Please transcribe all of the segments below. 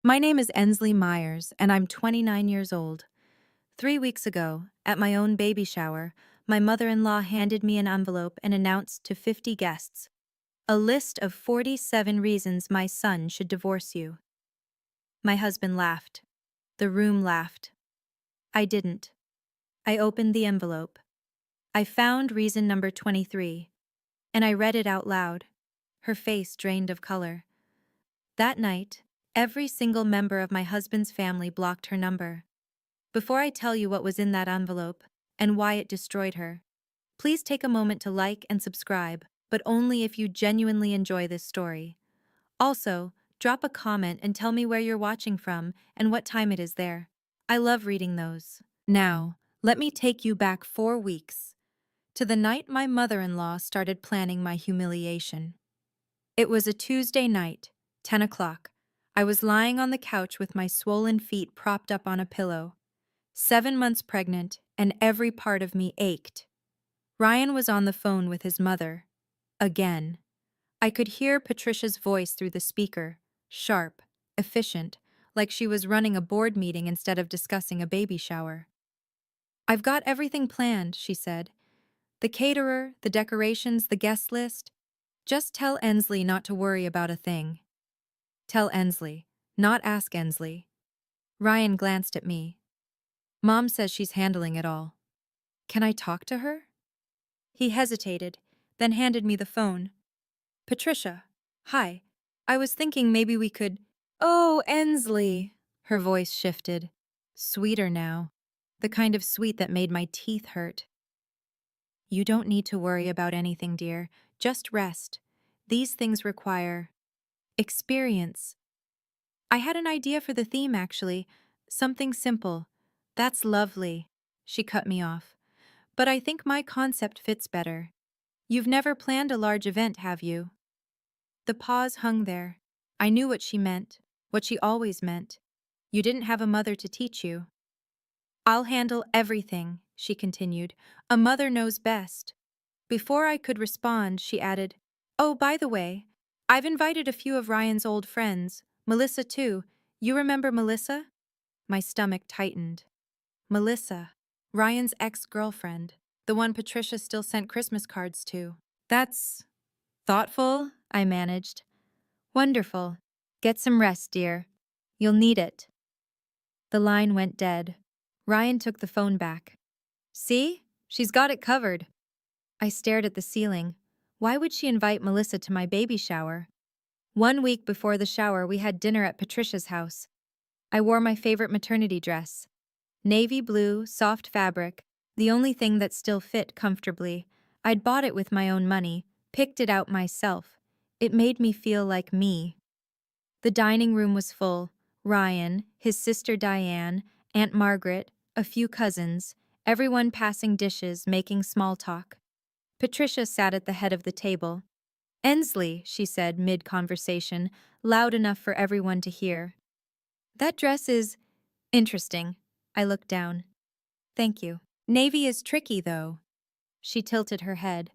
My name is Ensley Myers, and I'm 29 years old. 3 weeks ago, at my own baby shower, my mother-in-law handed me an envelope and announced to 50 guests, a list of 47 reasons my son should divorce you. My husband laughed. The room laughed. I didn't. I opened the envelope. I found reason number 23, and I read it out loud. Her face drained of color. That night, every single member of my husband's family blocked her number. Before I tell you what was in that envelope and why it destroyed her, please take a moment to like and subscribe, but only if you genuinely enjoy this story. Also, drop a comment and tell me where you're watching from and what time it is there. I love reading those. Now, let me take you back 4 weeks, to the night my mother-in-law started planning my humiliation. It was a Tuesday night, 10 o'clock. I was lying on the couch with my swollen feet propped up on a pillow. 7 months pregnant, and every part of me ached. Ryan was on the phone with his mother. Again. I could hear Patricia's voice through the speaker, sharp, efficient, like she was running a board meeting instead of discussing a baby shower. "I've got everything planned," she said. "The caterer, the decorations, the guest list. Just tell Ensley not to worry about a thing." Tell Ensley, not ask Ensley. Ryan glanced at me. "Mom says she's handling it all. Can I talk to her?" He hesitated, then handed me the phone. "Patricia, hi. I was thinking maybe we could—" "Oh, Ensley." Her voice shifted. Sweeter now. The kind of sweet that made my teeth hurt. "You don't need to worry about anything, dear. Just rest. These things require experience. I had an idea for the theme, actually. Something simple. That's lovely." She cut me off. "But I think my concept fits better. You've never planned a large event, have you?" The pause hung there. I knew what she meant, what she always meant. You didn't have a mother to teach you. "I'll handle everything," she continued. "A mother knows best." Before I could respond, she added, "Oh, by the way, I've invited a few of Ryan's old friends, Melissa too. You remember Melissa?" My stomach tightened. Melissa, Ryan's ex-girlfriend, the one Patricia still sent Christmas cards to. "That's thoughtful," I managed. "Wonderful. Get some rest, dear. You'll need it." The line went dead. Ryan took the phone back. "See? She's got it covered." I stared at the ceiling. Why would she invite Melissa to my baby shower? 1 week before the shower, we had dinner at Patricia's house. I wore my favorite maternity dress. Navy blue, soft fabric, the only thing that still fit comfortably. I'd bought it with my own money, picked it out myself. It made me feel like me. The dining room was full. Ryan, his sister Diane, Aunt Margaret, a few cousins, everyone passing dishes, making small talk. Patricia sat at the head of the table. "Ensley," she said mid-conversation, loud enough for everyone to hear. "That dress is interesting." I looked down. "Thank you. Navy is tricky, though." She tilted her head.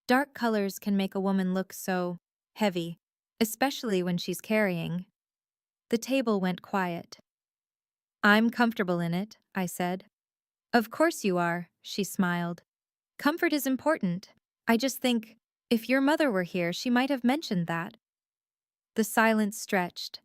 "Dark colors can make a woman look so heavy, especially when she's carrying." The table went quiet. "I'm comfortable in it," I said. "Of course you are," she smiled. "Comfort is important. I just think, if your mother were here, she might have mentioned that." The silence stretched.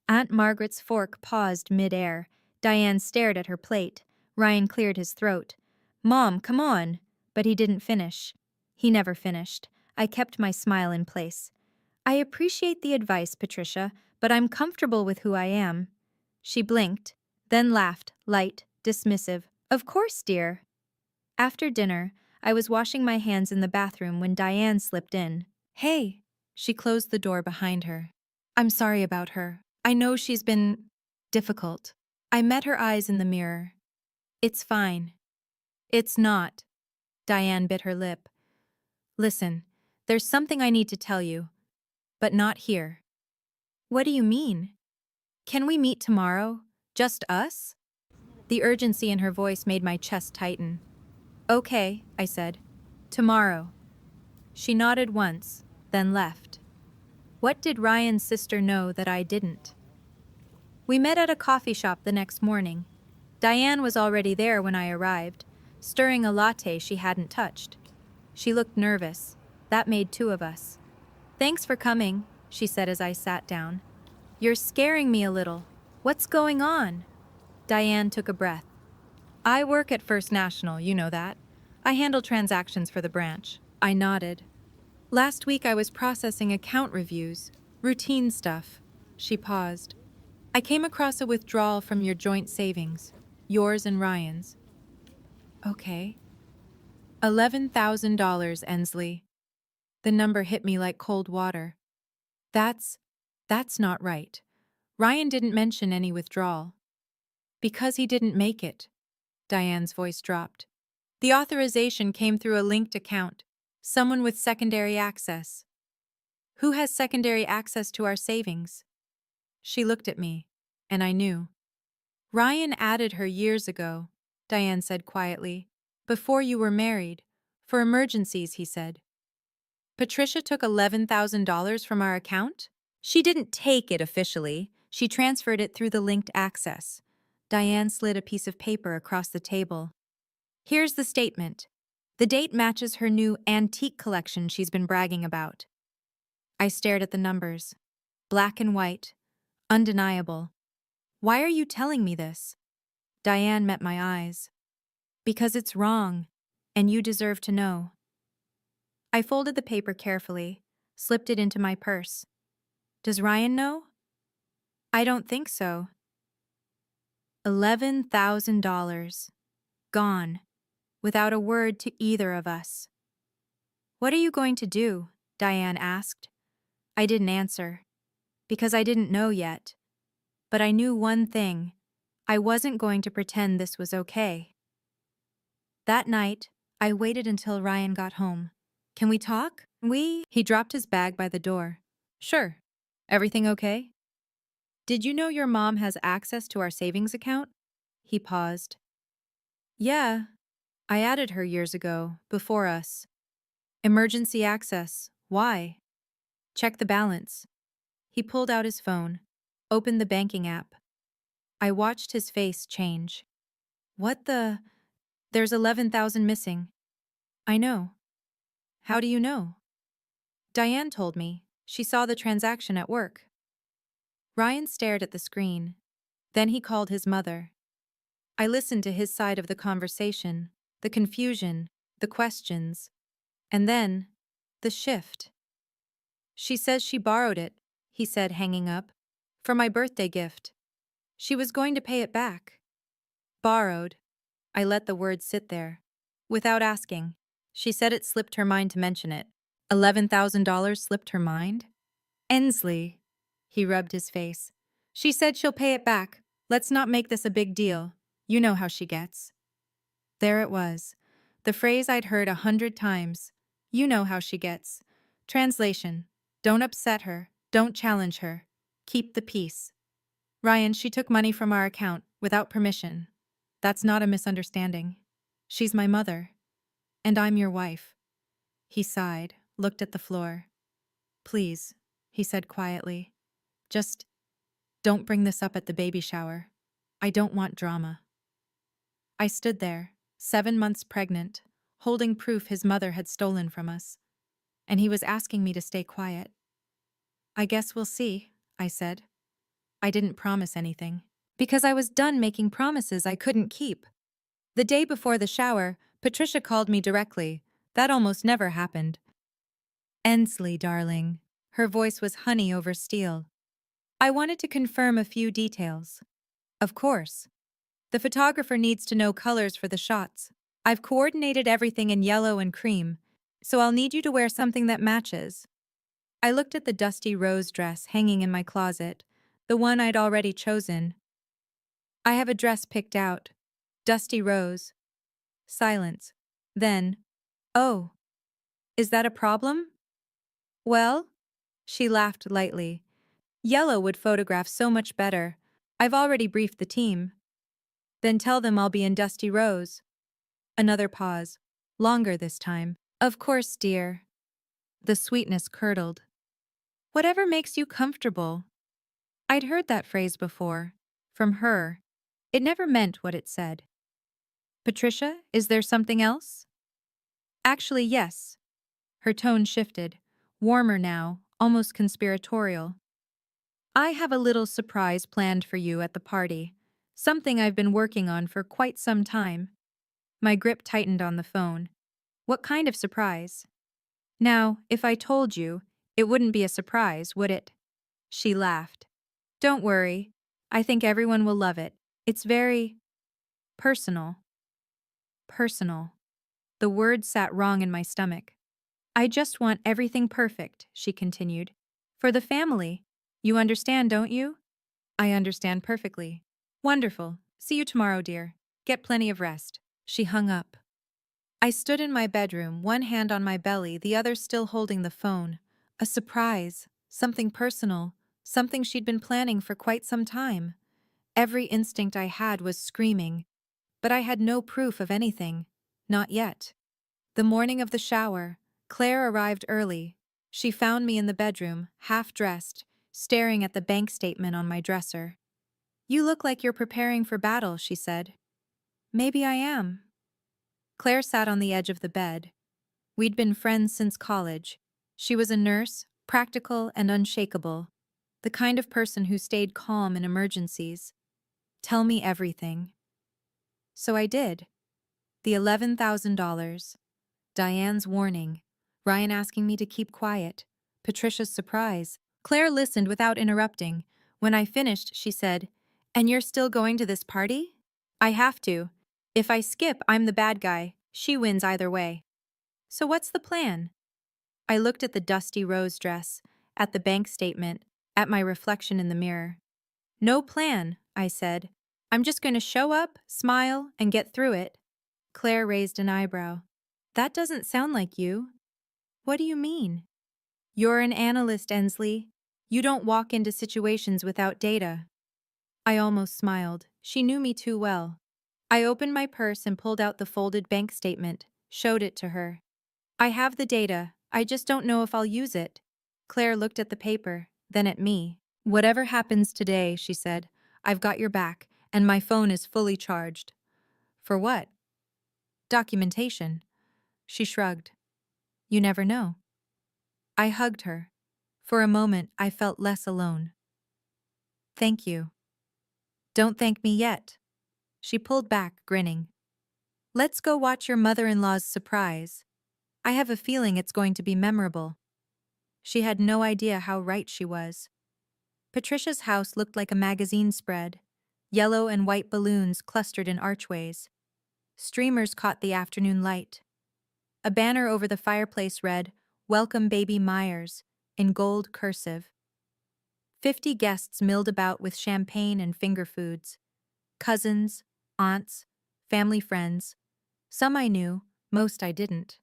Aunt Margaret's fork paused mid-air. Diane stared at her plate. Ryan cleared his throat. "Mom, come on!" But he didn't finish. He never finished. I kept my smile in place. "I appreciate the advice, Patricia, but I'm comfortable with who I am." She blinked, then laughed, light, dismissive. "Of course, dear." After dinner, I was washing my hands in the bathroom when Diane slipped in. "Hey." She closed the door behind her. "I'm sorry about her. I know she's been difficult." I met her eyes in the mirror. "It's fine." "It's not." Diane bit her lip. "Listen, there's something I need to tell you, but not here." "What do you mean? Can we meet tomorrow? Just us?" The urgency in her voice made my chest tighten. "Okay," I said. "Tomorrow." She nodded once, then left. What did Ryan's sister know that I didn't? We met at a coffee shop the next morning. Diane was already there when I arrived, stirring a latte she hadn't touched. She looked nervous. That made two of us. "Thanks for coming," she said as I sat down. "You're scaring me a little. What's going on?" Diane took a breath. "I work at First National, you know that. I handle transactions for the branch." I nodded. "Last week I was processing account reviews, routine stuff." She paused. "I came across a withdrawal from your joint savings, yours and Ryan's." "Okay." $11,000, Ensley. The number hit me like cold water. That's not right. Ryan didn't mention any withdrawal. "Because he didn't make it." Diane's voice dropped. "The authorization came through a linked account, someone with secondary access." "Who has secondary access to our savings?" She looked at me, and I knew. "Ryan added her years ago," Diane said quietly. "Before you were married. For emergencies, he said." "Patricia took $11,000 from our account?" "She didn't take it officially. She transferred it through the linked access." Diane slid a piece of paper across the table. "Here's the statement. The date matches her new antique collection she's been bragging about." I stared at the numbers. Black and white. Undeniable. "Why are you telling me this?" Diane met my eyes. "Because it's wrong, and you deserve to know." I folded the paper carefully, slipped it into my purse. "Does Ryan know?" "I don't think so." $11,000. Gone. Without a word to either of us. "What are you going to do?" Diane asked. I didn't answer. Because I didn't know yet. But I knew one thing. I wasn't going to pretend this was okay. That night, I waited until Ryan got home. "Can we talk?" He dropped his bag by the door. "Sure. Everything okay?" "Did you know your mom has access to our savings account?" He paused. "Yeah. I added her years ago, before us." "Emergency access. Why?" "Check the balance." He pulled out his phone, opened the banking app. I watched his face change. "What the? There's 11,000 missing." "I know." "How do you know?" "Diane told me. She saw the transaction at work." Ryan stared at the screen. Then he called his mother. I listened to his side of the conversation, the confusion, the questions, and then the shift. "She says she borrowed it," he said, hanging up, "for my birthday gift. She was going to pay it back." "Borrowed." I let the word sit there. "Without asking." She said it slipped her mind to mention it. $11,000 slipped her mind? "Ensley." He rubbed his face. "She said she'll pay it back. Let's not make this a big deal. You know how she gets." There it was. The phrase I'd heard 100 times. You know how she gets. Translation: don't upset her. Don't challenge her. Keep the peace. "Ryan, she took money from our account, without permission. That's not a misunderstanding. She's my mother. And I'm your wife." He sighed, looked at the floor. "Please," he said quietly. "Just don't bring this up at the baby shower. I don't want drama." I stood there, 7 months pregnant, holding proof his mother had stolen from us. And he was asking me to stay quiet. "I guess we'll see," I said. I didn't promise anything. Because I was done making promises I couldn't keep. The day before the shower, Patricia called me directly. That almost never happened. "Ensley, darling." Her voice was honey over steel. "I wanted to confirm a few details." "Of course." "The photographer needs to know colors for the shots. I've coordinated everything in yellow and cream, so I'll need you to wear something that matches." I looked at the dusty rose dress hanging in my closet, the one I'd already chosen. "I have a dress picked out. Dusty rose." Silence. Then, "Oh, is that a problem?" "Well," she laughed lightly, "yellow would photograph so much better. I've already briefed the team." "Then tell them I'll be in dusty rose." Another pause. Longer this time. "Of course, dear." The sweetness curdled. "Whatever makes you comfortable." I'd heard that phrase before, from her. It never meant what it said. Patricia, is there something else? Actually, yes. Her tone shifted, warmer now, almost conspiratorial. I have a little surprise planned for you at the party. Something I've been working on for quite some time. My grip tightened on the phone. What kind of surprise? Now, if I told you, it wouldn't be a surprise, would it? She laughed. Don't worry. I think everyone will love it. It's very personal. Personal. The word sat wrong in my stomach. I just want everything perfect, she continued. For the family. You understand, don't you? I understand perfectly. Wonderful. See you tomorrow, dear. Get plenty of rest. She hung up. I stood in my bedroom, one hand on my belly, the other still holding the phone. A surprise. Something personal. Something she'd been planning for quite some time. Every instinct I had was screaming. But I had no proof of anything. Not yet. The morning of the shower, Claire arrived early. She found me in the bedroom, half-dressed, staring at the bank statement on my dresser. You look like you're preparing for battle, she said. Maybe I am. Claire sat on the edge of the bed. We'd been friends since college. She was a nurse, practical and unshakable, the kind of person who stayed calm in emergencies. Tell me everything. So I did. The $11,000. Diane's warning. Ryan asking me to keep quiet. Patricia's surprise. Claire listened without interrupting. When I finished, she said, And you're still going to this party? I have to. If I skip, I'm the bad guy. She wins either way. So what's the plan? I looked at the dusty rose dress, at the bank statement, at my reflection in the mirror. No plan, I said. I'm just going to show up, smile, and get through it. Claire raised an eyebrow. That doesn't sound like you. What do you mean? You're an analyst, Ensley. You don't walk into situations without data. I almost smiled. She knew me too well. I opened my purse and pulled out the folded bank statement, showed it to her. I have the data. I just don't know if I'll use it. Claire looked at the paper, then at me. Whatever happens today, she said, I've got your back, and my phone is fully charged. For what? Documentation. She shrugged. You never know. I hugged her. For a moment, I felt less alone. Thank you. Don't thank me yet. She pulled back, grinning. Let's go watch your mother-in-law's surprise. I have a feeling it's going to be memorable. She had no idea how right she was. Patricia's house looked like a magazine spread. Yellow and white balloons clustered in archways. Streamers caught the afternoon light. A banner over the fireplace read, Welcome Baby Myers, in gold cursive. 50 guests milled about with champagne and finger foods. Cousins, aunts, family friends. Some I knew, most I didn't.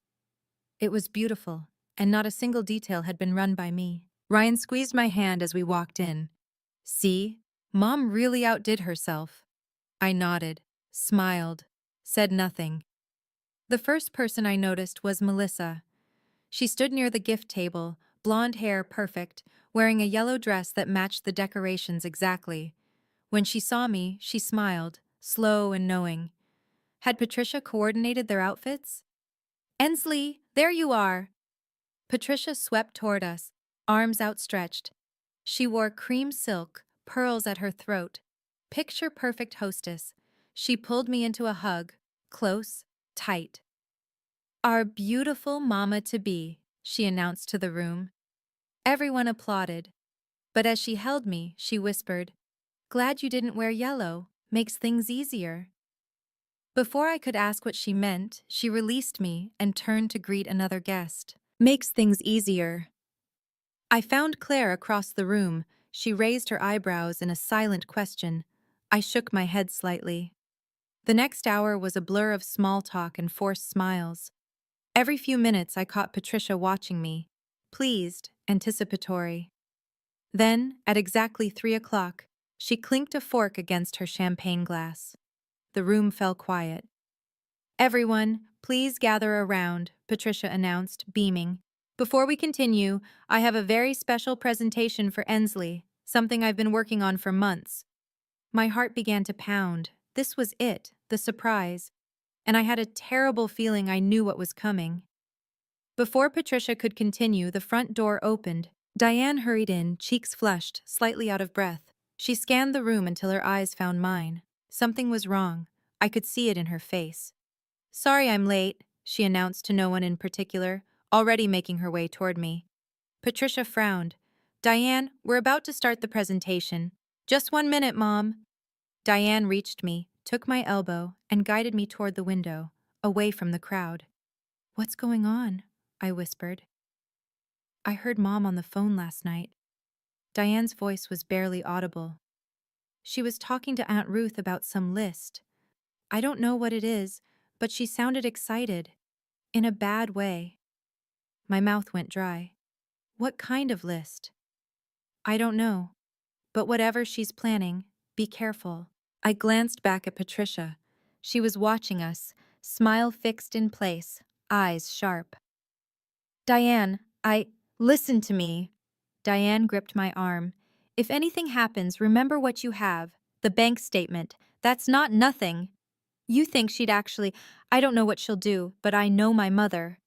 It was beautiful, and not a single detail had been run by me. Ryan squeezed my hand as we walked in. See, Mom really outdid herself. I nodded, smiled, said nothing. The first person I noticed was Melissa. She stood near the gift table, blonde hair perfect, wearing a yellow dress that matched the decorations exactly. When she saw me, she smiled, slow and knowing. Had Patricia coordinated their outfits? Ensley, there you are! Patricia swept toward us, arms outstretched. She wore cream silk, pearls at her throat. Picture-perfect hostess. She pulled me into a hug, close, tight. Our beautiful mama-to-be, she announced to the room. Everyone applauded. But as she held me, she whispered, Glad you didn't wear yellow. Makes things easier. Before I could ask what she meant, she released me and turned to greet another guest. Makes things easier. I found Claire across the room. She raised her eyebrows in a silent question. I shook my head slightly. The next hour was a blur of small talk and forced smiles. Every few minutes I caught Patricia watching me, pleased, anticipatory. Then, at exactly 3 o'clock, she clinked a fork against her champagne glass. The room fell quiet. Everyone, please gather around, Patricia announced, beaming. Before we continue, I have a very special presentation for Ensley, something I've been working on for months. My heart began to pound. This was it, the surprise. And I had a terrible feeling I knew what was coming. Before Patricia could continue, the front door opened. Diane hurried in, cheeks flushed, slightly out of breath. She scanned the room until her eyes found mine. Something was wrong. I could see it in her face. "Sorry I'm late," she announced to no one in particular, already making her way toward me. Patricia frowned. "Diane, we're about to start the presentation. Just 1 minute, Mom." Diane reached me, took my elbow, and guided me toward the window, away from the crowd. "What's going on?" I whispered. "I heard Mom on the phone last night." Diane's voice was barely audible. "She was talking to Aunt Ruth about some list. I don't know what it is, but she sounded excited. In a bad way." My mouth went dry. "What kind of list?" "I don't know. But whatever she's planning, be careful." I glanced back at Patricia. She was watching us, smile fixed in place, eyes sharp. "Diane, listen to me." Diane gripped my arm. "If anything happens, remember what you have. The bank statement. That's not nothing. You think she'd actually— I don't know what she'll do, but I know my mother."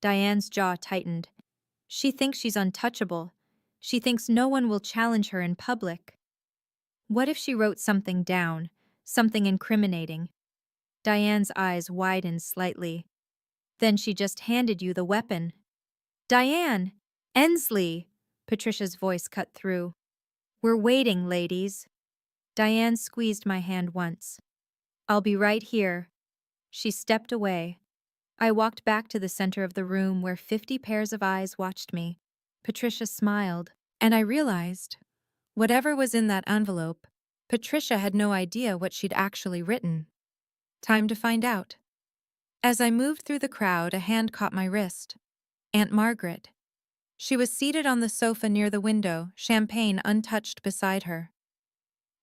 Diane's jaw tightened. "She thinks she's untouchable. She thinks no one will challenge her in public." "What if she wrote something down? Something incriminating?" Diane's eyes widened slightly. "Then she just handed you the weapon." "Diane! Ensley!" Patricia's voice cut through. "We're waiting, ladies." Diane squeezed my hand once. "I'll be right here." She stepped away. I walked back to the center of the room where 50 pairs of eyes watched me. Patricia smiled, and I realized, whatever was in that envelope, Patricia had no idea what she'd actually written. Time to find out. As I moved through the crowd, a hand caught my wrist. Aunt Margaret. She was seated on the sofa near the window, champagne untouched beside her.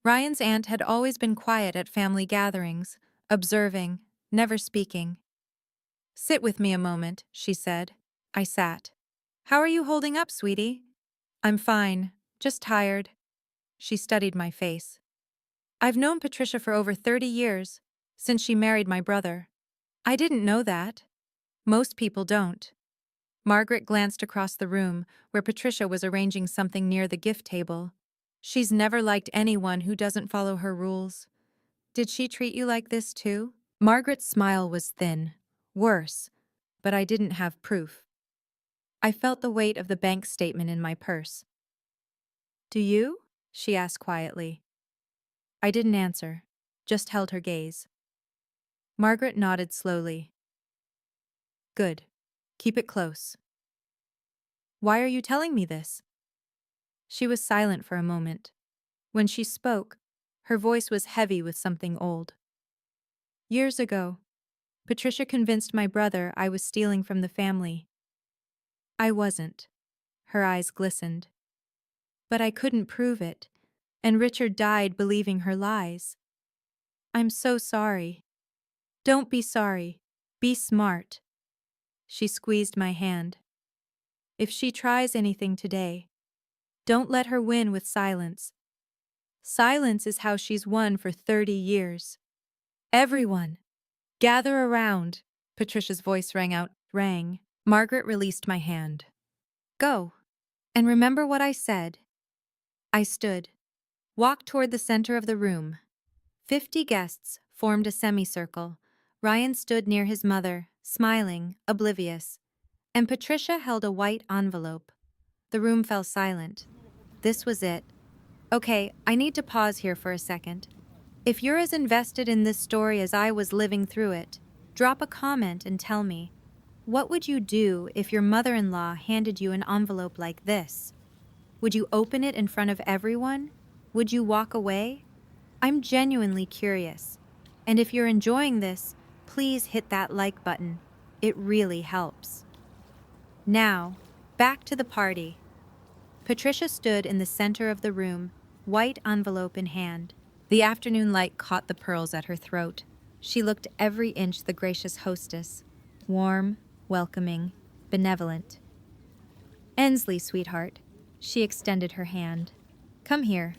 Ryan's aunt had always been quiet at family gatherings, observing, never speaking. "Sit with me a moment," she said. I sat. "How are you holding up, sweetie?" "I'm fine, just tired." She studied my face. "I've known Patricia for over 30 years, since she married my brother." "I didn't know that." "Most people don't." Margaret glanced across the room, where Patricia was arranging something near the gift table. "She's never liked anyone who doesn't follow her rules." "Did she treat you like this too?" Margaret's smile was thin. Worse, but I didn't have proof. I felt the weight of the bank statement in my purse. "Do you?" she asked quietly. I didn't answer, just held her gaze. Margaret nodded slowly. "Good. Keep it close." "Why are you telling me this?" She was silent for a moment. When she spoke, her voice was heavy with something old. "Years ago, Patricia convinced my brother I was stealing from the family. I wasn't." Her eyes glistened. "But I couldn't prove it, and Richard died believing her lies. I'm so sorry." "Don't be sorry. Be smart." She squeezed my hand. "If she tries anything today, don't let her win with silence. Silence is how she's won for 30 years. Everyone, gather around." Patricia's voice rang. Margaret released my hand. "Go. And remember what I said." I stood, walked toward the center of the room. 50 guests formed a semicircle. Ryan stood near his mother, smiling, oblivious, and Patricia held a white envelope. The room fell silent. This was it. "Okay, I need to pause here for a second. If you're as invested in this story as I was living through it, drop a comment and tell me, what would you do if your mother-in-law handed you an envelope like this? Would you open it in front of everyone? Would you walk away? I'm genuinely curious. And if you're enjoying this, please hit that like button. It really helps. Now, back to the party. Patricia stood in the center of the room, white envelope in hand. The afternoon light caught the pearls at her throat. She looked every inch the gracious hostess, warm, welcoming, benevolent. "Ensley, sweetheart." She extended her hand. "Come here."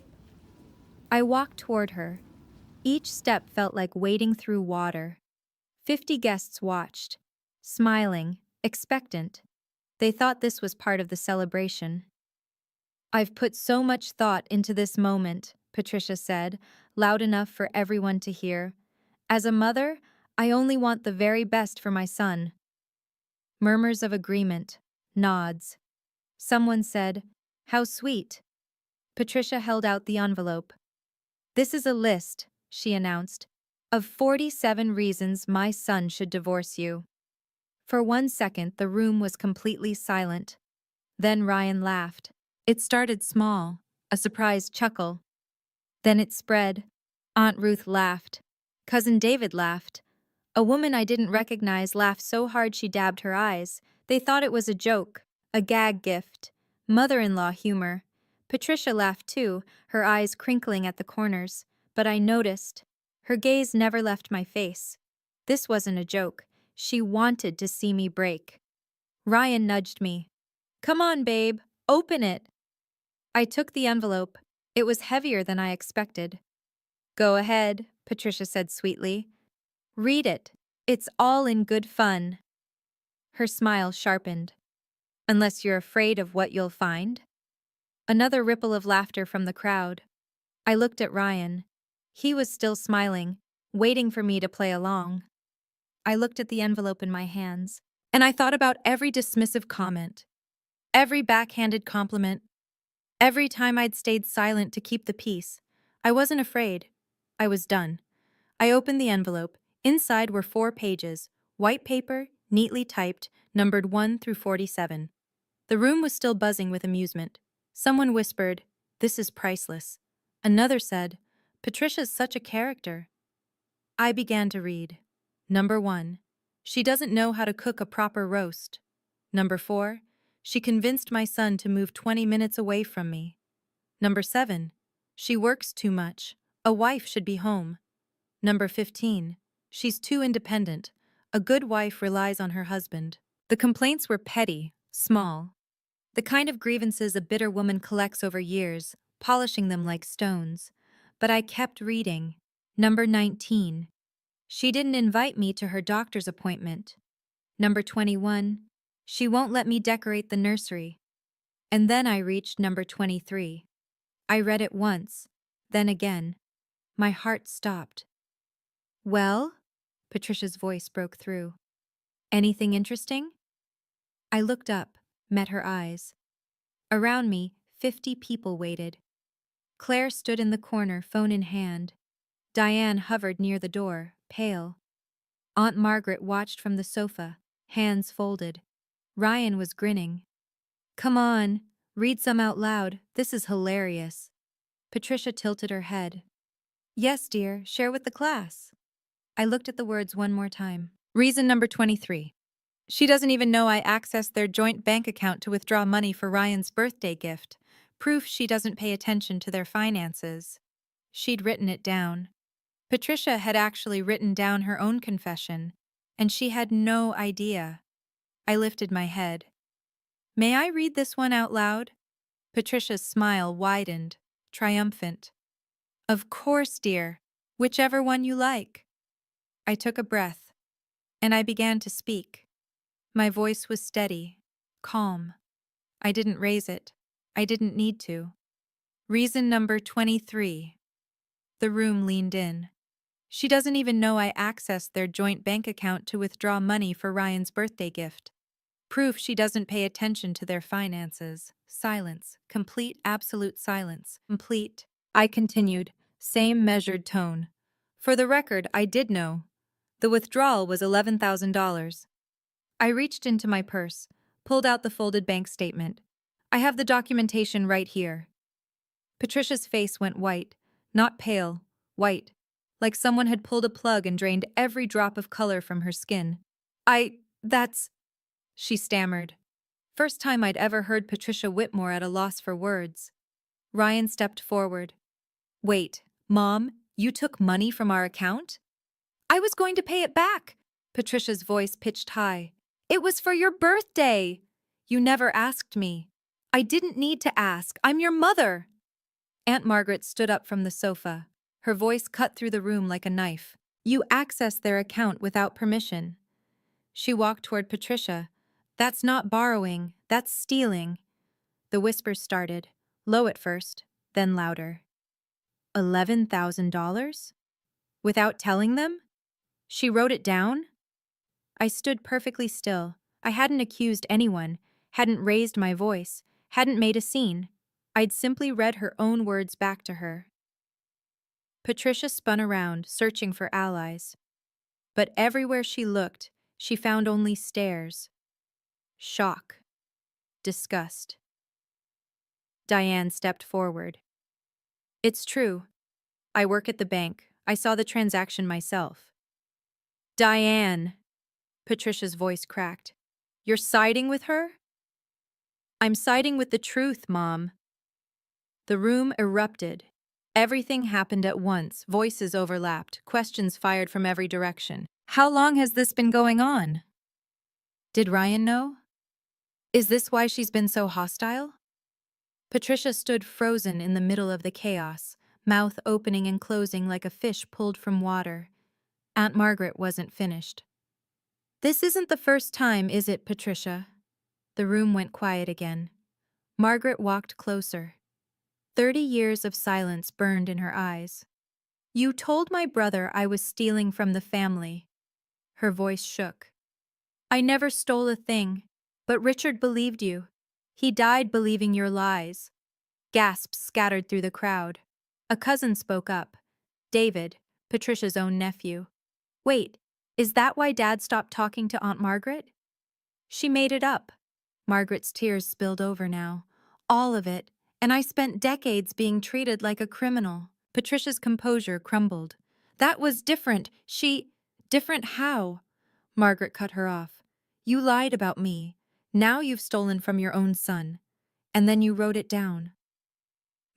I walked toward her. Each step felt like wading through water. 50 guests watched, smiling, expectant. They thought this was part of the celebration. I've put so much thought into this moment, Patricia said, loud enough for everyone to hear. As a mother, I only want the very best for my son. Murmurs of agreement, nods. Someone said, "How sweet." Patricia held out the envelope. "This is a list," she announced, "of 47 reasons my son should divorce you." For 1 second, the room was completely silent. Then Ryan laughed. It started small, a surprised chuckle. Then it spread. Aunt Ruth laughed. Cousin David laughed. A woman I didn't recognize laughed so hard she dabbed her eyes. They thought it was a joke, a gag gift, mother-in-law humor. Patricia laughed too, her eyes crinkling at the corners. But I noticed. Her gaze never left my face. This wasn't a joke. She wanted to see me break. Ryan nudged me. "Come on, babe. Open it." I took the envelope. It was heavier than I expected. "Go ahead," Patricia said sweetly. "Read it. It's all in good fun." Her smile sharpened. "Unless you're afraid of what you'll find?" Another ripple of laughter from the crowd. I looked at Ryan. He was still smiling, waiting for me to play along. I looked at the envelope in my hands, and I thought about every dismissive comment, every backhanded compliment, every time I'd stayed silent to keep the peace. I wasn't afraid. I was done. I opened the envelope. Inside were 4 pages, white paper, neatly typed, numbered 1 through 47. The room was still buzzing with amusement. Someone whispered, "This is priceless." Another said, "Patricia's such a character." I began to read. Number 1. She doesn't know how to cook a proper roast. Number 4. She convinced my son to move 20 minutes away from me. Number 7. She works too much. A wife should be home. Number 15. She's too independent. A good wife relies on her husband. The complaints were petty, small. The kind of grievances a bitter woman collects over years, polishing them like stones. But I kept reading. Number 19. She didn't invite me to her doctor's appointment. Number 21. She won't let me decorate the nursery. And then I reached number 23. I read it once, then again. My heart stopped. "Well?" Patricia's voice broke through. "Anything interesting?" I looked up, met her eyes. Around me, 50 people waited. Claire stood in the corner, phone in hand. Diane hovered near the door, pale. Aunt Margaret watched from the sofa, hands folded. Ryan was grinning. "Come on, read some out loud. This is hilarious." Patricia tilted her head. "Yes, dear, share with the class." I looked at the words one more time. Reason number 23. She doesn't even know I accessed their joint bank account to withdraw money for Ryan's birthday gift. Proof she doesn't pay attention to their finances. She'd written it down. Patricia had actually written down her own confession, and she had no idea. I lifted my head. "May I read this one out loud?" Patricia's smile widened, triumphant. "Of course, dear. Whichever one you like." I took a breath, and I began to speak. My voice was steady, calm. I didn't raise it. I didn't need to. Reason number 23. The room leaned in. She doesn't even know I accessed their joint bank account to withdraw money for Ryan's birthday gift. Proof she doesn't pay attention to their finances. Silence. Complete, absolute silence. Complete. I continued, same measured tone. For the record, I did know. The withdrawal was $11,000. I reached into my purse, pulled out the folded bank statement. "I have the documentation right here." Patricia's face went white, not pale, white, like someone had pulled a plug and drained every drop of color from her skin. That's," she stammered. First time I'd ever heard Patricia Whitmore at a loss for words. Ryan stepped forward. "Wait, Mom, you took money from our account?" "I was going to pay it back." Patricia's voice pitched high. "It was for your birthday." "You never asked me." "I didn't need to ask. I'm your mother." Aunt Margaret stood up from the sofa. Her voice cut through the room like a knife. You accessed their account without permission. She walked toward Patricia. That's not borrowing, that's stealing. The whispers started, low at first, then louder. $11,000? Without telling them? She wrote it down? I stood perfectly still. I hadn't accused anyone, hadn't raised my voice, hadn't made a scene. I'd simply read her own words back to her. Patricia spun around, searching for allies. But everywhere she looked, she found only stares. Shock. Disgust. Diane stepped forward. It's true. I work at the bank. I saw the transaction myself. Diane! Patricia's voice cracked. You're siding with her? I'm siding with the truth, Mom. The room erupted. Everything happened at once, voices overlapped, questions fired from every direction. How long has this been going on? Did Ryan know? Is this why she's been so hostile? Patricia stood frozen in the middle of the chaos, mouth opening and closing like a fish pulled from water. Aunt Margaret wasn't finished. This isn't the first time, is it, Patricia? The room went quiet again. Margaret walked closer. 30 years of silence burned in her eyes. You told my brother I was stealing from the family. Her voice shook. I never stole a thing, but Richard believed you. He died believing your lies. Gasps scattered through the crowd. A cousin spoke up. David, Patricia's own nephew. Wait, is that why Dad stopped talking to Aunt Margaret? She made it up. Margaret's tears spilled over now. All of it, and I spent decades being treated like a criminal. Patricia's composure crumbled. That was different. Different how? Margaret cut her off. You lied about me. Now you've stolen from your own son. And then you wrote it down.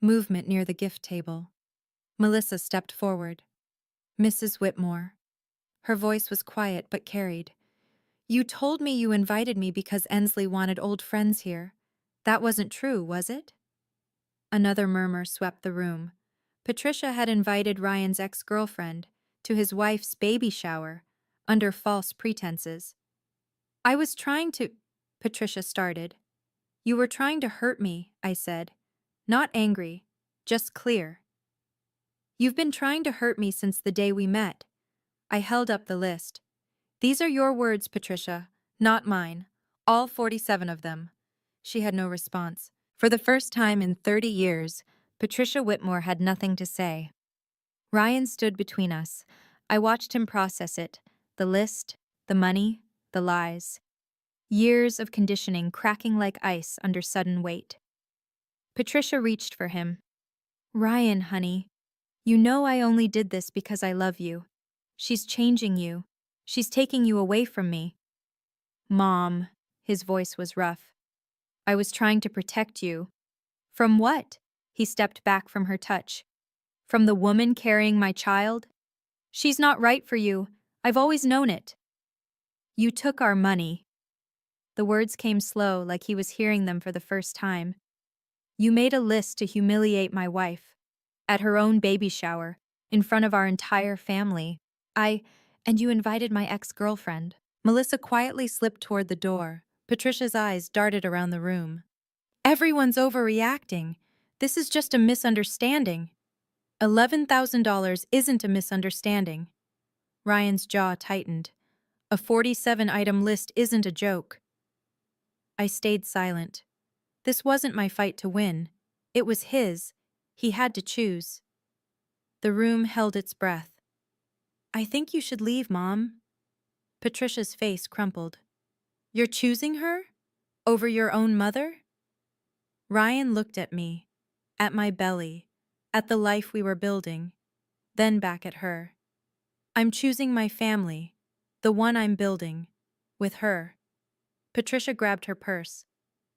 Movement near the gift table. Melissa stepped forward. Mrs. Whitmore. Her voice was quiet but carried. You told me you invited me because Ensley wanted old friends here. That wasn't true, was it? Another murmur swept the room. Patricia had invited Ryan's ex-girlfriend to his wife's baby shower under false pretenses. I was trying to... Patricia started. You were trying to hurt me, I said. Not angry, just clear. You've been trying to hurt me since the day we met. I held up the list. These are your words, Patricia, not mine. All 47 of them. She had no response. For the first time in 30 years, Patricia Whitmore had nothing to say. Ryan stood between us. I watched him process it. The list, the money, the lies. Years of conditioning cracking like ice under sudden weight. Patricia reached for him. Ryan, honey, you know I only did this because I love you. She's changing you. She's taking you away from me. Mom, his voice was rough. I was trying to protect you. From what? He stepped back from her touch. From the woman carrying my child? She's not right for you. I've always known it. You took our money. The words came slow, like he was hearing them for the first time. You made a list to humiliate my wife. At her own baby shower, in front of our entire family. And you invited my ex-girlfriend. Melissa quietly slipped toward the door. Patricia's eyes darted around the room. Everyone's overreacting. This is just a misunderstanding. $11,000 isn't a misunderstanding. Ryan's jaw tightened. A 47-item list isn't a joke. I stayed silent. This wasn't my fight to win. It was his. He had to choose. The room held its breath. I think you should leave, Mom. Patricia's face crumpled. You're choosing her? Over your own mother? Ryan looked at me, at my belly, at the life we were building, then back at her. I'm choosing my family, the one I'm building, with her. Patricia grabbed her purse.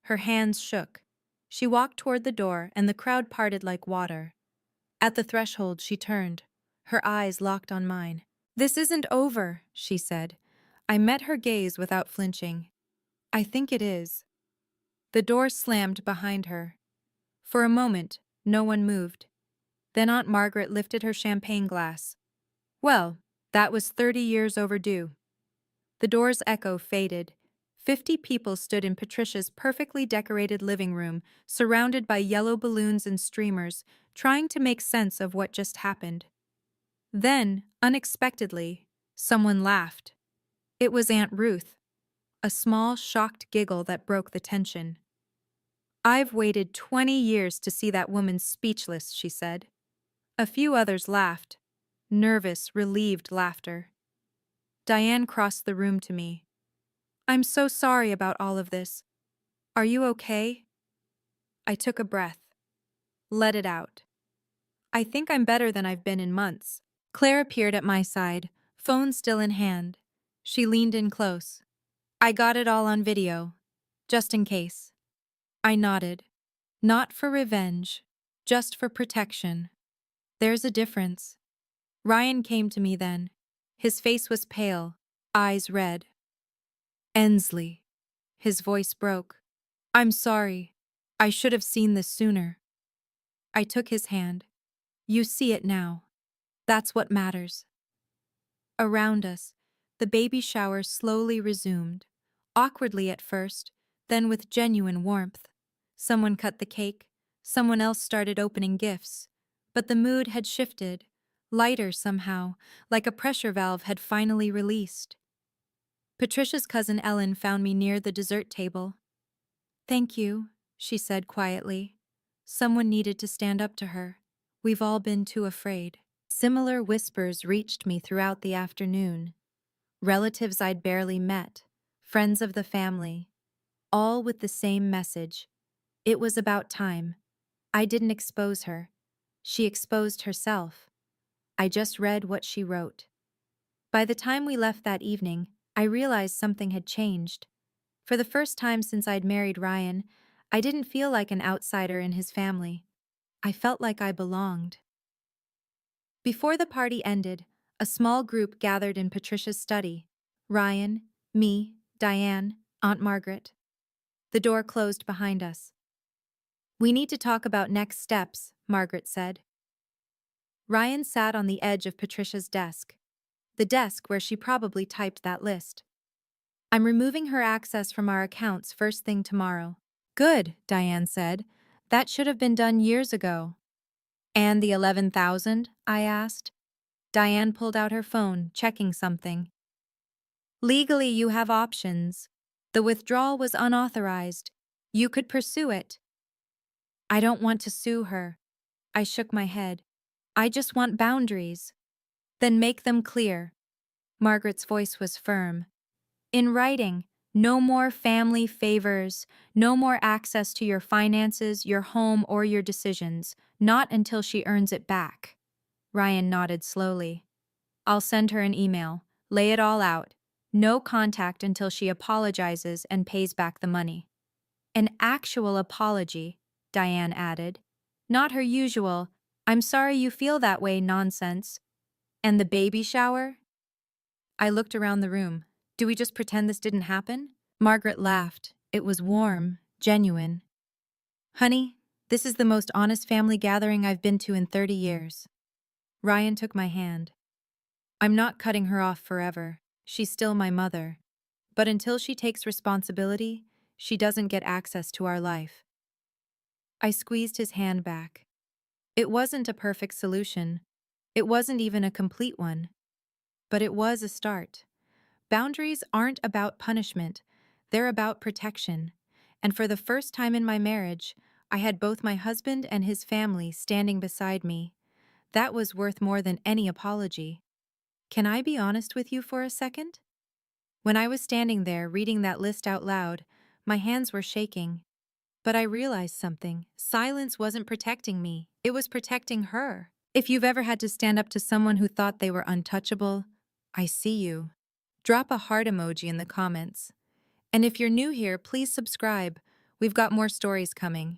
Her hands shook. She walked toward the door, and the crowd parted like water. At the threshold, she turned. Her eyes locked on mine. This isn't over, she said. I met her gaze without flinching. I think it is. The door slammed behind her. For a moment, No one moved. Then Aunt Margaret lifted her champagne glass. Well, that was 30 years overdue. The door's echo faded. 50 people stood in Patricia's perfectly decorated living room, surrounded by yellow balloons and streamers, trying to make sense of what just happened. Then, unexpectedly, someone laughed. It was Aunt Ruth, a small, shocked giggle that broke the tension. "I've waited 20 years to see that woman speechless," she said. A few others laughed. Nervous, relieved laughter. Diane crossed the room to me. "I'm so sorry about all of this. Are you okay?" I took a breath. Let it out. "I think I'm better than I've been in months." Claire appeared at my side, phone still in hand. She leaned in close. "I got it all on video, just in case." I nodded. "Not for revenge, just for protection. There's a difference." Ryan came to me then. His face was pale, eyes red. "Ensley." His voice broke. "I'm sorry. I should have seen this sooner." I took his hand. "You see it now. That's what matters." Around us, the baby shower slowly resumed, awkwardly at first, then with genuine warmth. Someone cut the cake, someone else started opening gifts, but the mood had shifted, lighter somehow, like a pressure valve had finally released. Patricia's cousin Ellen found me near the dessert table. "Thank you," she said quietly. Someone needed to stand up to her. We've all been too afraid. Similar whispers reached me throughout the afternoon. Relatives I'd barely met, friends of the family, all with the same message. It was about time. I didn't expose her. She exposed herself. I just read what she wrote. By the time we left that evening, I realized something had changed. For the first time since I'd married Ryan, I didn't feel like an outsider in his family. I felt like I belonged. Before the party ended, a small group gathered in Patricia's study. Ryan, me, Diane, Aunt Margaret. The door closed behind us. "We need to talk about next steps," Margaret said. Ryan sat on the edge of Patricia's desk, the desk where she probably typed that list. "I'm removing her access from our accounts first thing tomorrow." "Good," Diane said. "That should have been done years ago." "And the 11,000?" I asked. Diane pulled out her phone, checking something. "Legally, you have options. The withdrawal was unauthorized. You could pursue it." "I don't want to sue her." I shook my head. "I just want boundaries." "Then make them clear." Margaret's voice was firm. "In writing, no more family favors, no more access to your finances, your home, or your decisions, not until she earns it back." Ryan nodded slowly. "I'll send her an email. Lay it all out. No contact until she apologizes and pays back the money." "An actual apology," Diane added. "Not her usual, 'I'm sorry you feel that way' nonsense." "And the baby shower?" I looked around the room. "Do we just pretend this didn't happen?" Margaret laughed. It was warm, genuine. "Honey, this is the most honest family gathering I've been to in 30 years. Ryan took my hand. "I'm not cutting her off forever. She's still my mother. But until she takes responsibility, she doesn't get access to our life." I squeezed his hand back. It wasn't a perfect solution. It wasn't even a complete one. But it was a start. Boundaries aren't about punishment. They're about protection. And for the first time in my marriage, I had both my husband and his family standing beside me. That was worth more than any apology. Can I be honest with you for a second? When I was standing there reading that list out loud, my hands were shaking. But I realized something. Silence wasn't protecting me. It was protecting her. If you've ever had to stand up to someone who thought they were untouchable, I see you. Drop a heart emoji in the comments. And if you're new here, please subscribe. We've got more stories coming.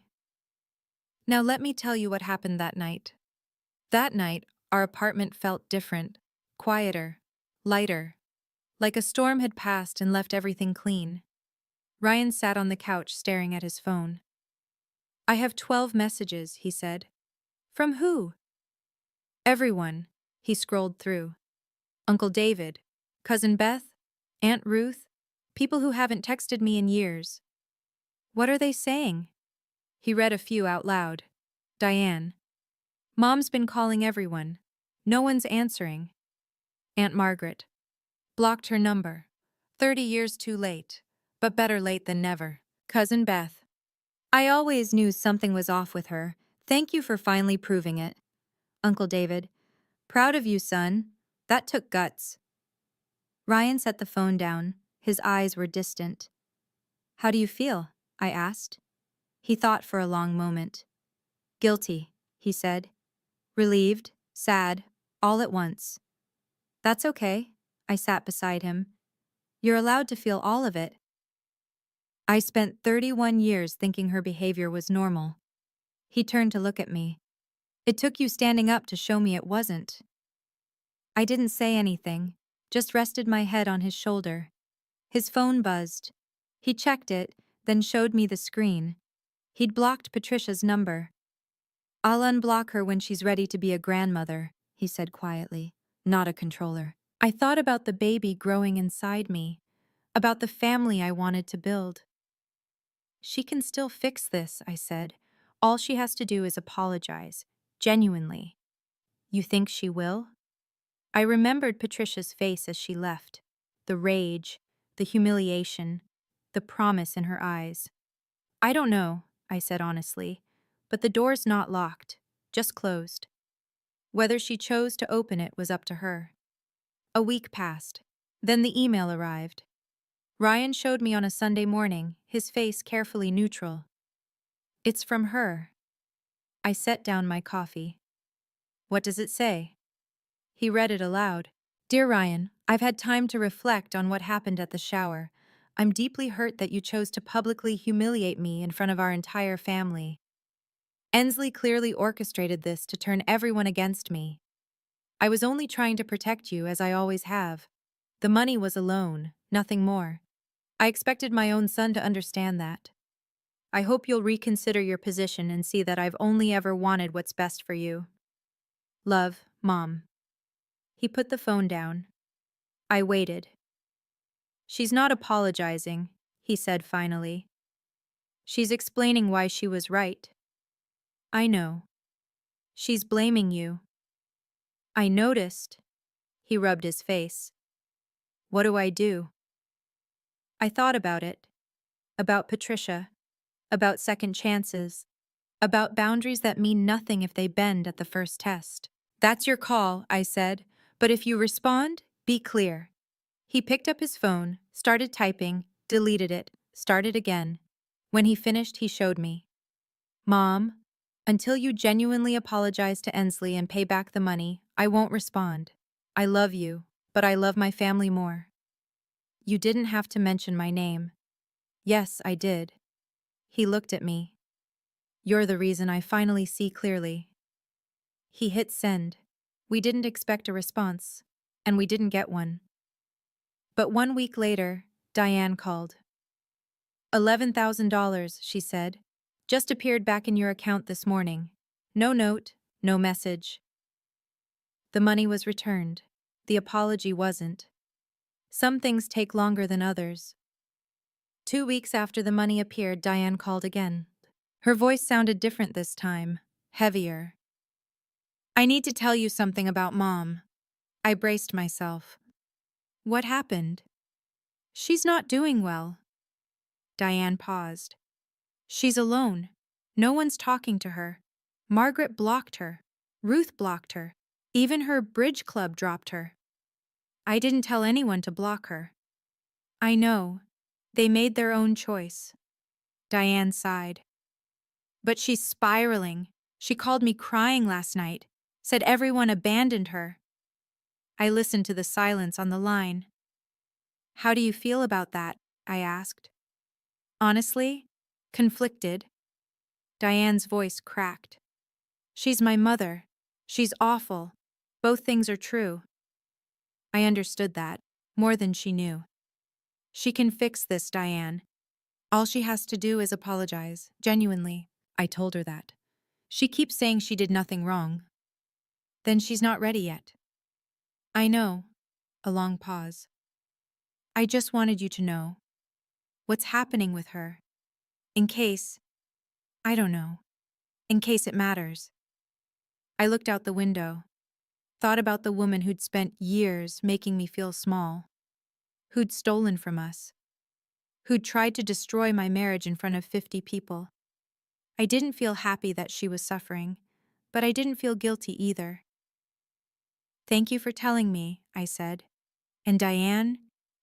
Now let me tell you what happened that night. That night, our apartment felt different, quieter, lighter, like a storm had passed and left everything clean. Ryan sat on the couch staring at his phone. "I have 12 messages," he said. From who? Everyone. He scrolled through. Uncle David, Cousin Beth, Aunt Ruth, people who haven't texted me in years. What are they saying? He read a few out loud. Diane. Mom's been calling everyone. No one's answering. Aunt Margaret. Blocked her number. 30 years too late. But better late than never. Cousin Beth. I always knew something was off with her. Thank you for finally proving it. Uncle David. Proud of you, son. That took guts. Ryan set the phone down. His eyes were distant. How do you feel? I asked. He thought for a long moment. Guilty, he said. Relieved, sad, all at once. That's okay. I sat beside him. You're allowed to feel all of it. I spent 31 years thinking her behavior was normal. He turned to look at me. It took you standing up to show me it wasn't. I didn't say anything, just rested my head on his shoulder. His phone buzzed. He checked it, then showed me the screen. He'd blocked Patricia's number. I'll unblock her when she's ready to be a grandmother, he said quietly, not a controller. I thought about the baby growing inside me, about the family I wanted to build. She can still fix this, I said. All she has to do is apologize, genuinely. You think she will? I remembered Patricia's face as she left, the rage, the humiliation, the promise in her eyes. I don't know, I said honestly, but the door's not locked, just closed. Whether she chose to open it was up to her. A week passed. Then the email arrived. Ryan showed me on a Sunday morning, his face carefully neutral. It's from her. I set down my coffee. What does it say? He read it aloud. Dear Ryan, I've had time to reflect on what happened at the shower. I'm deeply hurt that you chose to publicly humiliate me in front of our entire family. Ensley clearly orchestrated this to turn everyone against me. I was only trying to protect you, as I always have. The money was a loan, nothing more. I expected my own son to understand that. I hope you'll reconsider your position and see that I've only ever wanted what's best for you. Love, Mom. He put the phone down. I waited. She's not apologizing, he said finally. She's explaining why she was right. I know. She's blaming you. I noticed. He rubbed his face. What do I do? I thought about it. About Patricia. About second chances. About boundaries that mean nothing if they bend at the first test. That's your call, I said, but if you respond, be clear. He picked up his phone, started typing, deleted it, started again. When he finished, he showed me. Mom, until you genuinely apologize to Ensley and pay back the money, I won't respond. I love you, but I love my family more. You didn't have to mention my name. Yes, I did. He looked at me. You're the reason I finally see clearly. He hit send. We didn't expect a response, and we didn't get one. But 1 week later, Diane called. $11,000, she said. Just appeared back in your account this morning. No note, no message. The money was returned. The apology wasn't. Some things take longer than others. 2 weeks after the money appeared, Diane called again. Her voice sounded different this time, heavier. I need to tell you something about Mom. I braced myself. What happened? She's not doing well. Diane paused. She's alone. No one's talking to her. Margaret blocked her. Ruth blocked her. Even her bridge club dropped her. I didn't tell anyone to block her. I know. They made their own choice. Diane sighed. But she's spiraling. She called me crying last night, said everyone abandoned her. I listened to the silence on the line. How do you feel about that? I asked. Honestly, conflicted. Diane's voice cracked. She's my mother. She's awful. Both things are true. I understood that, more than she knew. She can fix this, Diane. All she has to do is apologize, genuinely. I told her that. She keeps saying she did nothing wrong. Then she's not ready yet. I know. A long pause. I just wanted you to know what's happening with her. In case, I don't know, in case it matters. I looked out the window, thought about the woman who'd spent years making me feel small, who'd stolen from us, who'd tried to destroy my marriage in front of 50 people. I didn't feel happy that she was suffering, but I didn't feel guilty either. Thank you for telling me, I said. And Diane,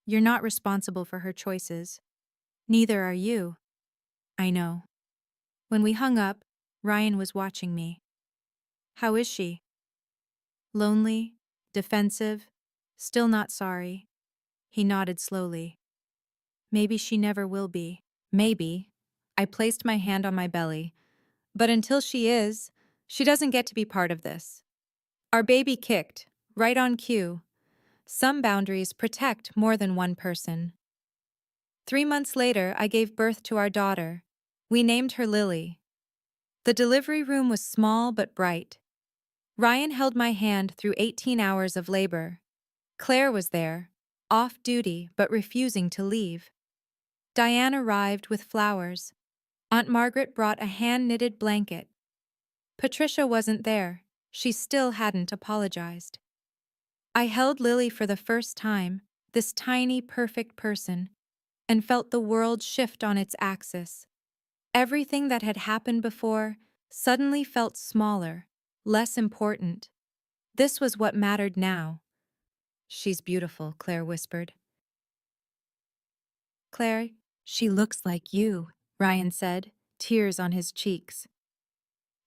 you're not responsible for her choices. Neither are you. I know. When we hung up, Ryan was watching me. How is she? Lonely, defensive, still not sorry. He nodded slowly. Maybe she never will be. Maybe. I placed my hand on my belly. But until she is, she doesn't get to be part of this. Our baby kicked, right on cue. Some boundaries protect more than one person. 3 months later, I gave birth to our daughter. We named her Lily. The delivery room was small but bright. Ryan held my hand through 18 hours of labor. Claire was there, off duty but refusing to leave. Diane arrived with flowers. Aunt Margaret brought a hand-knitted blanket. Patricia wasn't there. She still hadn't apologized. I held Lily for the first time, this tiny, perfect person, and felt the world shift on its axis. Everything that had happened before suddenly felt smaller, less important. This was what mattered now. She's beautiful, Claire whispered. Claire, she looks like you, Ryan said, tears on his cheeks.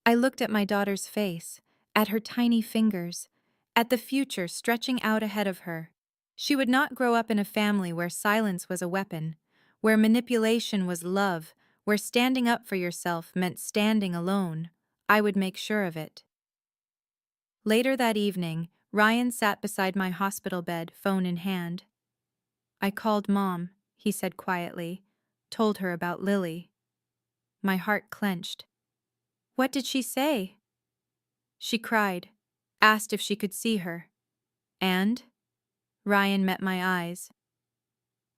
I looked at my daughter's face, at her tiny fingers, at the future stretching out ahead of her. She would not grow up in a family where silence was a weapon, where manipulation was love, where standing up for yourself meant standing alone. I would make sure of it. Later that evening, Ryan sat beside my hospital bed, phone in hand. I called Mom, he said quietly, told her about Lily. My heart clenched. What did she say? She cried, asked if she could see her. And? Ryan met my eyes.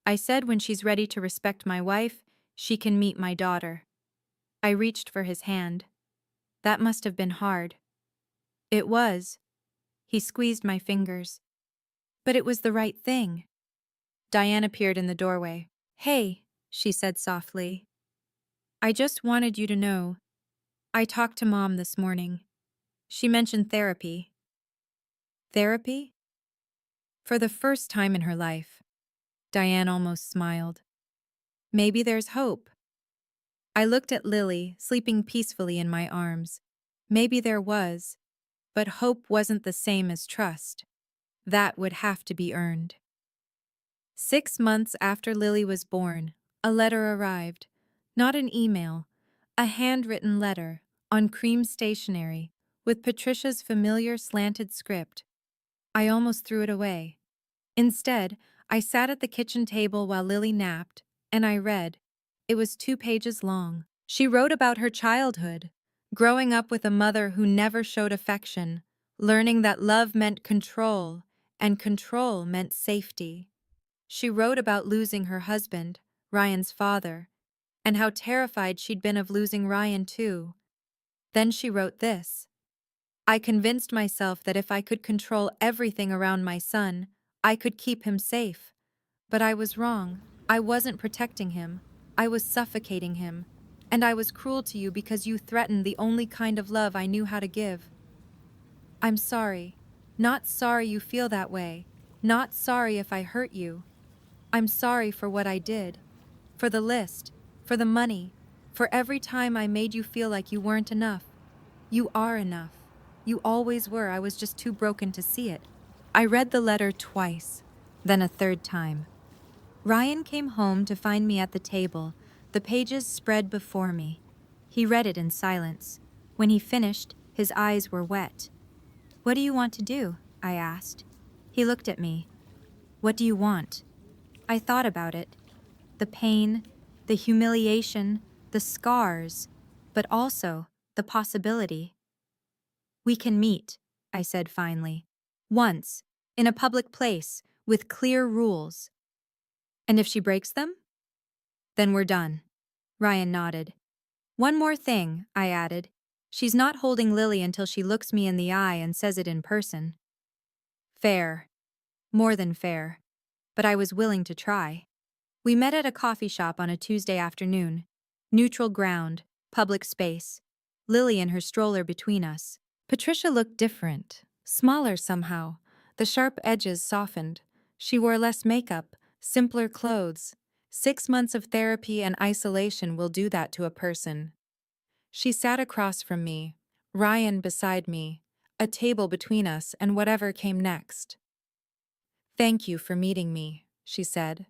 I said when she's ready to respect my wife, she can meet my daughter. I reached for his hand. That must have been hard. It was. He squeezed my fingers. But it was the right thing. Diane appeared in the doorway. Hey, she said softly. I just wanted you to know. I talked to Mom this morning. She mentioned therapy. Therapy? For the first time in her life, Diane almost smiled. Maybe there's hope. I looked at Lily, sleeping peacefully in my arms. Maybe there was, but hope wasn't the same as trust. That would have to be earned. 6 months after Lily was born, a letter arrived. Not an email, a handwritten letter, on cream stationery, with Patricia's familiar slanted script. I almost threw it away. Instead, I sat at the kitchen table while Lily napped, and I read. It was 2 pages long. She wrote about her childhood, growing up with a mother who never showed affection, learning that love meant control, and control meant safety. She wrote about losing her husband, Ryan's father, and how terrified she'd been of losing Ryan too. Then she wrote this. I convinced myself that if I could control everything around my son, I could keep him safe. But I was wrong. I wasn't protecting him. I was suffocating him. And I was cruel to you because you threatened the only kind of love I knew how to give. I'm sorry. Not sorry you feel that way. Not sorry if I hurt you. I'm sorry for what I did. For the list. For the money. For every time I made you feel like you weren't enough. You are enough. You always were. I was just too broken to see it. I read the letter twice, then a third time. Ryan came home to find me at the table, the pages spread before me. He read it in silence. When he finished, his eyes were wet. What do you want to do? I asked. He looked at me. What do you want? I thought about it. The pain, the humiliation, the scars, but also the possibility. We can meet, I said finally. Once, in a public place, with clear rules. And if she breaks them? Then we're done. Ryan nodded. One more thing, I added. She's not holding Lily until she looks me in the eye and says it in person. Fair. More than fair. But I was willing to try. We met at a coffee shop on a Tuesday afternoon. Neutral ground, public space. Lily and her stroller between us. Patricia looked different, smaller somehow. The sharp edges softened. She wore less makeup, simpler clothes. 6 months of therapy and isolation will do that to a person. She sat across from me, Ryan beside me, a table between us and whatever came next. Thank you for meeting me, she said.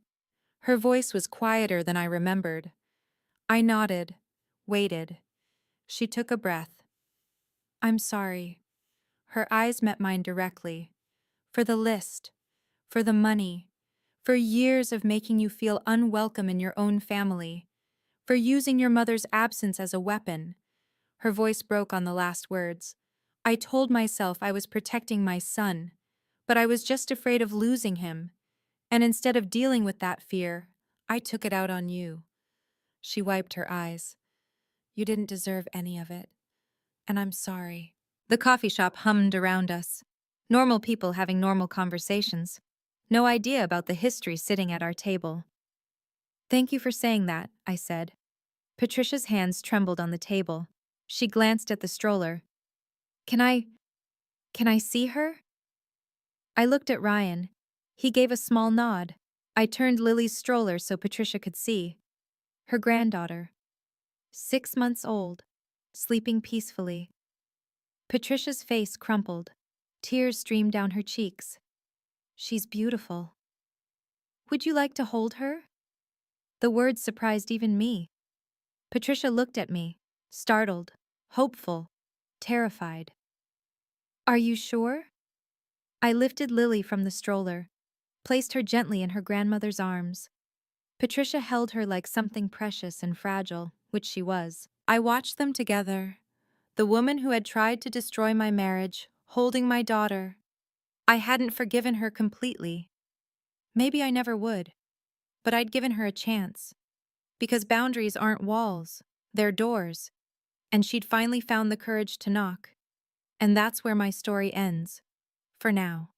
Her voice was quieter than I remembered. I nodded, waited. She took a breath. I'm sorry. Her eyes met mine directly. For the list, for the money, for years of making you feel unwelcome in your own family, for using your mother's absence as a weapon. Her voice broke on the last words. I told myself I was protecting my son, but I was just afraid of losing him. And instead of dealing with that fear, I took it out on you. She wiped her eyes. You didn't deserve any of it. And I'm sorry. The coffee shop hummed around us. Normal people having normal conversations. No idea about the history sitting at our table. Thank you for saying that, I said. Patricia's hands trembled on the table. She glanced at the stroller. Can I see her? I looked at Ryan. He gave a small nod. I turned Lily's stroller so Patricia could see. Her granddaughter. 6 months old, sleeping peacefully. Patricia's face crumpled. Tears streamed down her cheeks. She's beautiful. Would you like to hold her? The words surprised even me. Patricia looked at me, startled, hopeful, terrified. Are you sure? I lifted Lily from the stroller, placed her gently in her grandmother's arms. Patricia held her like something precious and fragile, which she was. I watched them together, the woman who had tried to destroy my marriage, holding my daughter. I hadn't forgiven her completely. Maybe I never would, but I'd given her a chance. Because boundaries aren't walls, they're doors. And she'd finally found the courage to knock. And that's where my story ends. For now.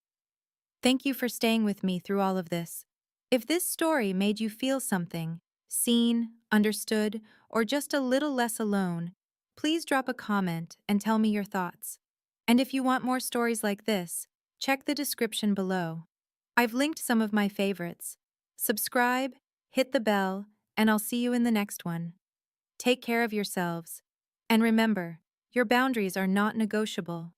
Thank you for staying with me through all of this. If this story made you feel something, seen, understood, or just a little less alone, please drop a comment and tell me your thoughts. And if you want more stories like this, check the description below. I've linked some of my favorites. Subscribe, hit the bell, and I'll see you in the next one. Take care of yourselves. And remember, your boundaries are not negotiable.